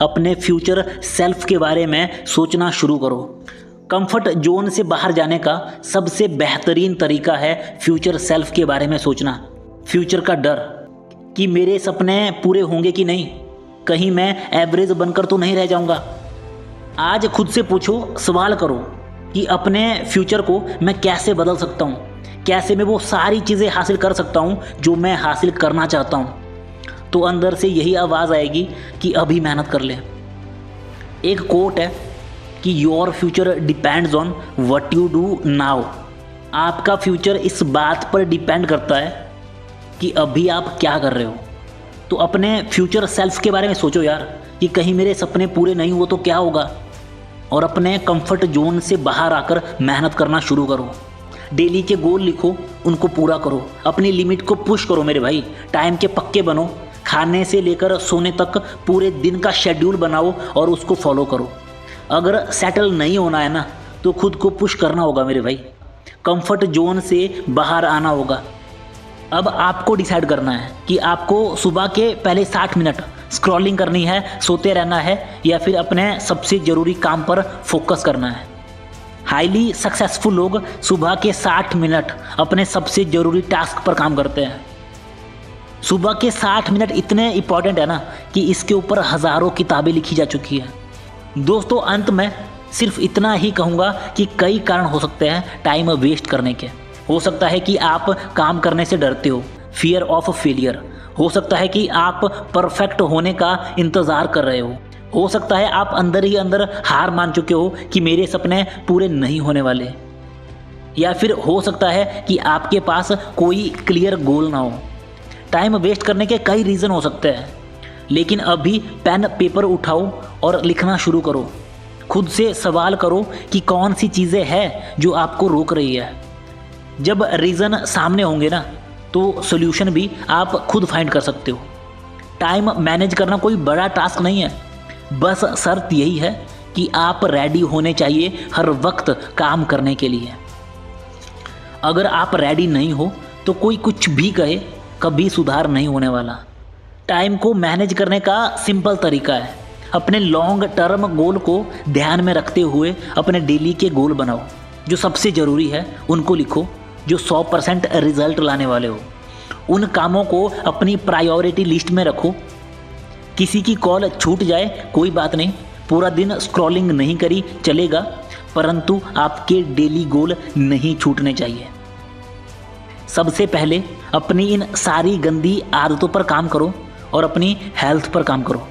अपने future self के बारे में सोचना शुरू करो। कंफर्ट जोन से बाहर जाने का सबसे बेहतरीन तरीका है फ्यूचर सेल्फ के बारे में सोचना। फ्यूचर का डर कि मेरे सपने पूरे होंगे कि नहीं, कहीं मैं एवरेज बनकर तो नहीं रह जाऊंगा। आज खुद से पूछो, सवाल करो कि अपने फ्यूचर को मैं कैसे बदल सकता हूँ, कैसे मैं वो सारी चीज़ें हासिल कर सकता हूँ जो मैं हासिल करना चाहता हूँ। तो अंदर से यही आवाज़ आएगी कि अभी मेहनत कर ले। एक कोट है कि your future depends on what you do now. आपका फ्यूचर इस बात पर डिपेंड करता है कि अभी आप क्या कर रहे हो। तो अपने फ्यूचर सेल्फ के बारे में सोचो यार कि कहीं मेरे सपने पूरे नहीं हुए तो क्या होगा, और अपने कंफर्ट जोन से बाहर आकर मेहनत करना शुरू करो। डेली के गोल लिखो, उनको पूरा करो, अपनी लिमिट को पुश करो मेरे भाई। टाइम के पक्के बनो, खाने से लेकर सोने तक पूरे दिन का शेड्यूल बनाओ और उसको फॉलो करो। अगर सेटल नहीं होना है ना तो खुद को पुश करना होगा मेरे भाई, कंफर्ट जोन से बाहर आना होगा। अब आपको डिसाइड करना है कि आपको सुबह के पहले 60 मिनट स्क्रॉलिंग करनी है, सोते रहना है, या फिर अपने सबसे ज़रूरी काम पर फोकस करना है। हाईली सक्सेसफुल लोग सुबह के 60 मिनट अपने सबसे ज़रूरी टास्क पर काम करते हैं। सुबह के 60 मिनट इतने इंपॉर्टेंट है ना कि इसके ऊपर हज़ारों किताबें लिखी जा चुकी हैं। दोस्तों, अंत में सिर्फ इतना ही कहूँगा कि कई कारण हो सकते हैं टाइम वेस्ट करने के। हो सकता है कि आप काम करने से डरते हो, फियर ऑफ फेलियर। हो सकता है कि आप परफेक्ट होने का इंतज़ार कर रहे हो सकता है आप अंदर ही अंदर हार मान चुके हो कि मेरे सपने पूरे नहीं होने वाले, या फिर हो सकता है कि आपके पास कोई क्लियर गोल ना हो। टाइम वेस्ट करने के कई रीज़न हो सकते हैं, लेकिन अभी पेन पेपर उठाओ और लिखना शुरू करो। खुद से सवाल करो कि कौन सी चीज़ें हैं जो आपको रोक रही है। जब रीज़न सामने होंगे ना तो सॉल्यूशन भी आप खुद फाइंड कर सकते हो। टाइम मैनेज करना कोई बड़ा टास्क नहीं है, बस शर्त यही है कि आप रेडी होने चाहिए हर वक्त काम करने के लिए। अगर आप रेडी नहीं हो तो कोई कुछ भी कहे, कभी सुधार नहीं होने वाला। टाइम को मैनेज करने का सिंपल तरीका है, अपने लॉन्ग टर्म गोल को ध्यान में रखते हुए अपने डेली के गोल बनाओ। जो सबसे ज़रूरी है उनको लिखो, जो 100% रिजल्ट लाने वाले हो। उन कामों को अपनी प्रायोरिटी लिस्ट में रखो। किसी की कॉल छूट जाए कोई बात नहीं, पूरा दिन स्क्रॉलिंग नहीं करी चलेगा, परंतु आपके डेली गोल नहीं छूटने चाहिए। सबसे पहले अपनी इन सारी गंदी आदतों पर काम करो और अपनी हेल्थ पर काम करो।